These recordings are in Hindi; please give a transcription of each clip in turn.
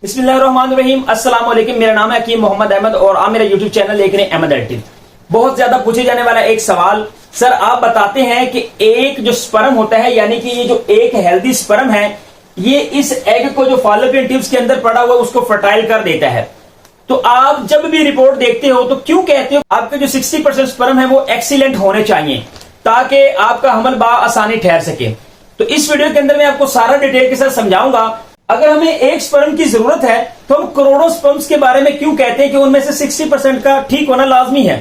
बिस्मिल्लाहिर्रहमानिर्रहीम। अस्सलाम वालेकुम। मेरा नाम है हकीम मोहम्मद अहमद और आप मेरा यूट्यूब चैनल देख रहे हैं अहमद एडिटिव। बहुत ज्यादा पूछे जाने वाला एक सवाल, सर आप बताते हैं कि एक जो स्पर्म होता है यानी कि ये जो एक हेल्दी स्पर्म है ये इस एग को जो फॉलोपियन ट्यूब्स के अंदर पड़ा हुआ उसको फर्टाइल कर देता है। तो आप जब भी रिपोर्ट देखते हो तो क्यों कहते हो आपके जो 60% स्पर्म है वो एक्सीलेंट होने चाहिए ताकि आपका हमल आसानी ठहर सके। तो इस वीडियो के अंदर मैं आपको सारा डिटेल के साथ समझाऊंगा। अगर हमें एक स्पर्म की जरूरत है तो हम करोड़ों स्पर्म्स के बारे में क्यों कहते हैं कि उनमें से 60% का ठीक होना लाजमी है।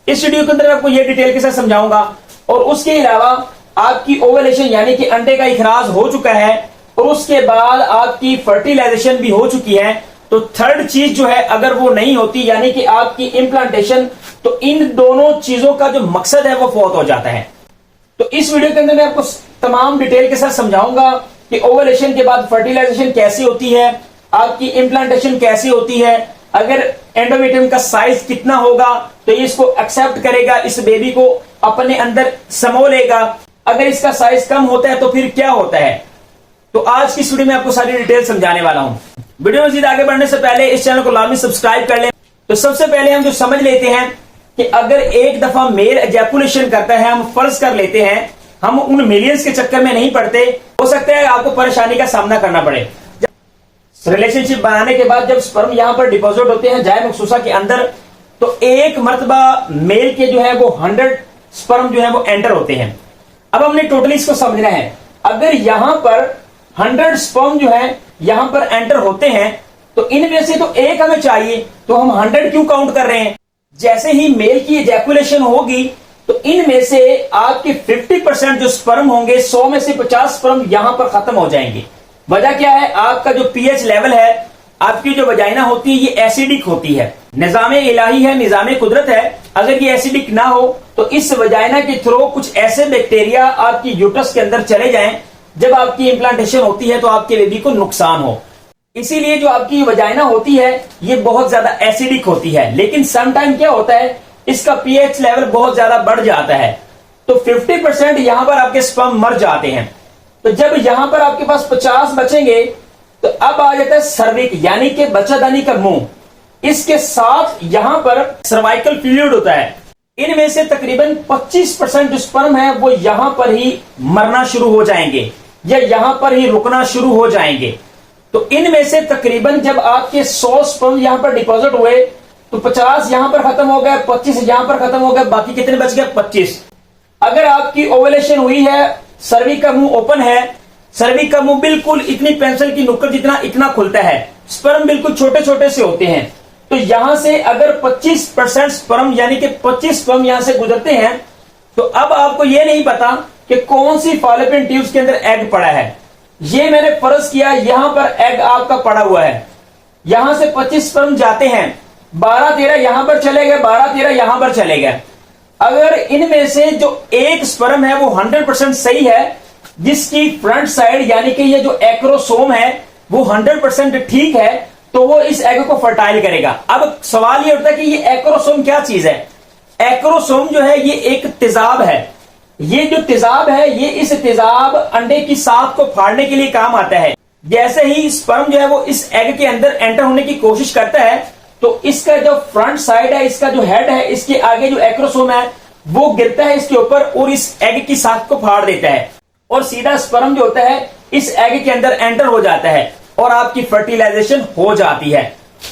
इस वीडियो के अंदर मैं आपको यह डिटेल के साथ समझाऊंगा। और उसके अलावा आपकी ओवुलेशन यानी कि अंडे का इखराज हो चुका है और उसके बाद आपकी फर्टिलाइजेशन भी हो चुकी है, तो थर्ड चीज जो है अगर वो नहीं होती यानी कि आपकी इम्प्लांटेशन, तो इन दोनों चीजों का जो मकसद है वो फौत हो जाता है। तो इस वीडियो के अंदर मैं आपको तमाम डिटेल के साथ समझाऊंगा कि ओवुलेशन के बाद फर्टिलाइजेशन कैसी होती है, आपकी इम्प्लांटेशन कैसी होती है, अगर एंडोमेट्रियम का साइज कितना होगा तो ये इसको एक्सेप्ट करेगा, इस बेबी को अपने अंदर समो लेगा, अगर इसका साइज कम होता है तो फिर क्या होता है। तो आज की इस वीडियो में आपको सारी डिटेल समझाने वाला हूं। वीडियो में सीधे आगे बढ़ने से पहले इस चैनल को लाजमी सब्सक्राइब कर लें। तो सबसे पहले हम जो समझ लेते हैं कि अगर एक दफा मेल एजैकुलेशन करता है, हम फर्ज कर लेते हैं, हम उन मिलियंस के चक्कर में नहीं पड़ते, हो सकता है आपको परेशानी का सामना करना पड़े। रिलेशनशिप बनाने के बाद जब स्पर्म यहां पर डिपॉजिट होते हैं जाए मखसूसा के अंदर, तो एक मर्तबा मेल के जो है वो 100 स्पर्म जो है वो एंटर होते हैं। अब हमने टोटली इसको समझना है। अगर यहां पर 100 स्पर्म जो है यहां पर एंटर होते हैं तो इनमें से तो एक हमें चाहिए, तो हम 100 क्यों काउंट कर रहे हैं। जैसे ही मेल की एजैकुलेशन होगी तो इनमें से आपके 50% जो स्पर्म होंगे, 100 में से 50 स्पर्म यहां पर खत्म हो जाएंगे। वजह क्या है, आपका जो पीएच लेवल है, आपकी जो वजाइना होती है ये एसिडिक होती है। निजामे इलाही है, निजामे कुदरत है। अगर ये एसिडिक ना हो तो इस वजाइना के थ्रू कुछ ऐसे बैक्टीरिया आपकी यूट्रस के अंदर चले जाएं, जब आपकी इम्प्लांटेशन होती है तो आपके बेबी को नुकसान हो। इसीलिए जो आपकी वजाइना होती है ये बहुत ज्यादा एसिडिक होती है। लेकिन सम टाइम क्या होता है, इसका पीएच लेवल बहुत ज्यादा बढ़ जाता है, तो 50% यहां पर आपके स्पर्म मर जाते हैं। तो जब यहां पर आपके पास 50 बचेंगे तो अब आ जाता है सर्विक यानी कि बच्चादानी का मुंह। इसके साथ यहां पर सर्वाइकल फ्लूइड होता है। इनमें से तकरीबन 25% जो स्पर्म है वो यहां पर ही मरना शुरू हो जाएंगे या यहां पर ही रुकना शुरू हो जाएंगे। तो इनमें से तकरीबन जब आपके 100 स्पर्म यहां पर डिपॉजिट हुए तो 50 यहां पर खत्म हो गए, 25 यहां पर खत्म हो गए, बाकी कितने बच गए, 25। अगर आपकी ओवुलेशन हुई है, सर्विक का मुंह ओपन है, सर्विक का मुंह बिल्कुल इतनी पेंसिल की नुक्कड़ जितना इतना खुलता है, स्पर्म बिल्कुल छोटे छोटे से होते हैं। तो यहां से अगर 25% स्पर्म यानी कि 25 स्पर्म यहां से गुजरते हैं तो अब आपको यह नहीं पता कि कौन सी फॉलोपियन ट्यूब्स के अंदर एग पड़ा है। ये मैंने फर्ज किया यहां पर एग आपका पड़ा हुआ है, यहां से 25 स्पर्म जाते हैं, 12-13 यहां पर चले गए, 12-13 यहां पर चले गए। अगर इनमें से जो एक स्पर्म है वो 100% सही है, जिसकी फ्रंट साइड यानी कि ये जो एक्रोसोम है वो 100% ठीक है, तो वो इस एग को फर्टाइल करेगा। अब सवाल ये उठता है कि ये एक्रोसोम क्या चीज है। एक्रोसोम जो है ये एक तेजाब है। ये जो तेजाब है ये इस तेजाब अंडे की साथ को फाड़ने के लिए काम आता है। जैसे ही स्पर्म जो है वो इस एग के अंदर एंटर होने की कोशिश करता है तो इसका जो फ्रंट साइड है, इसका जो हेड है, इसके आगे जो एक्रोसोम है वो गिरता है इसके ऊपर और इस एग की साथ को फाड़ देता है और सीधा स्पर्म जो होता है इस एग के अंदर एंटर हो जाता है और आपकी फर्टिलाइजेशन हो जाती है।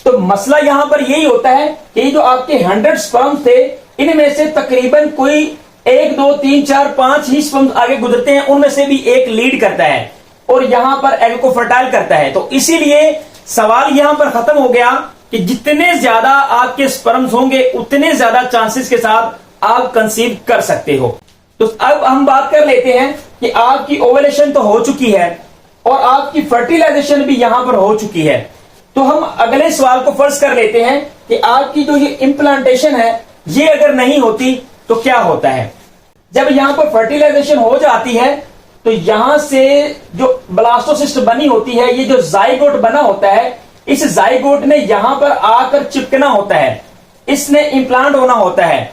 तो मसला यहां पर यही होता है कि जो आपके 100 स्पर्म थे इनमें से तकरीबन कोई 1 2 3 4 5 ही स्पर्म आगे गुजरते हैं, उनमें से भी एक लीड करता है और यहां पर एग को फर्टाइल करता है। तो इसीलिए सवाल यहां पर खत्म हो गया कि जितने ज्यादा आपके स्पर्म्स होंगे उतने ज्यादा चांसेस के साथ आप कंसीव कर सकते हो। तो अब हम बात कर लेते हैं कि आपकी ओवुलेशन तो हो चुकी है और आपकी फर्टिलाइजेशन भी यहां पर हो चुकी है। तो हम अगले सवाल को फर्ज कर लेते हैं कि आपकी जो ये इम्प्लांटेशन है ये अगर नहीं होती तो क्या होता है। जब यहां पर फर्टिलाइजेशन हो जाती है तो यहां से जो ब्लास्टोसिस्ट बनी होती है, ये जो जाइगोट बना होता है, इस जाइगोट ने यहां पर आकर चिपकना होता है, इसने इंप्लांट होना होता है।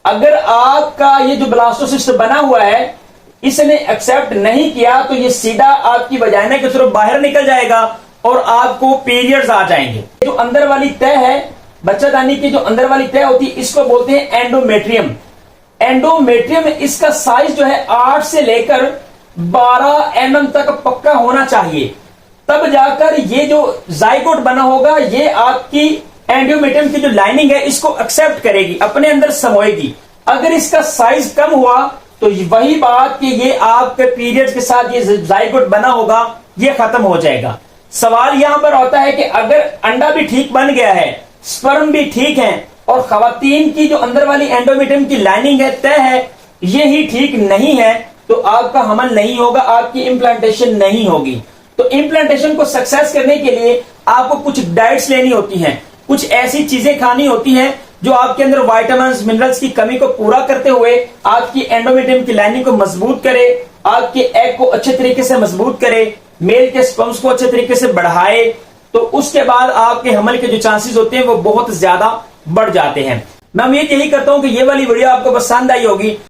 अगर आपका ये जो ब्लास्टोसिस्ट बना हुआ है इसने एक्सेप्ट नहीं किया तो ये सीधा आपकी वजाइना की तरफ बाहर निकल जाएगा और आपको पीरियड्स आ जाएंगे। जो अंदर वाली तह है, बच्चादानी की जो अंदर वाली तह होती है, इसको बोलते हैं एंडोमेट्रियम। एंडोमेट्रियम इसका साइज जो है 8 से लेकर 12 mm तक पक्का होना चाहिए, तब जाकर ये जो जाइगोट बना होगा ये आपकी एंडोमेट्रियम की जो लाइनिंग है इसको एक्सेप्ट करेगी, अपने अंदर समोएगी। अगर इसका साइज कम हुआ तो वही बात कि ये आपके पीरियड्स के साथ ये जाइगोट बना होगा ये खत्म हो जाएगा। सवाल यहां पर होता है कि अगर अंडा भी ठीक बन गया है, स्पर्म भी ठीक है और खवातीन की जो अंदर वाली एंडोमेट्रियम की लाइनिंग है, तय है, ये ही ठीक नहीं है, तो आपका हमल नहीं होगा, आपकी इम्प्लांटेशन नहीं होगी। तो इम्प्लांटेशन को सक्सेस करने के लिए आपको कुछ डाइट्स लेनी होती हैं, कुछ ऐसी चीजें खानी होती हैं जो आपके अंदर विटामिन्स मिनरल्स की कमी को पूरा करते हुए आपकी एंडोमेट्रियम की लाइनिंग को मजबूत करे, आपके एग को अच्छे तरीके से मजबूत करे, मेल के स्पर्म्स को अच्छे तरीके से बढ़ाए, तो उसके बाद आपके हमल के जो चांसेस होते हैं वो बहुत ज्यादा बढ़ जाते हैं। मैं उम्मीद यही करता हूं कि ये वाली वीडियो आपको पसंद आई होगी।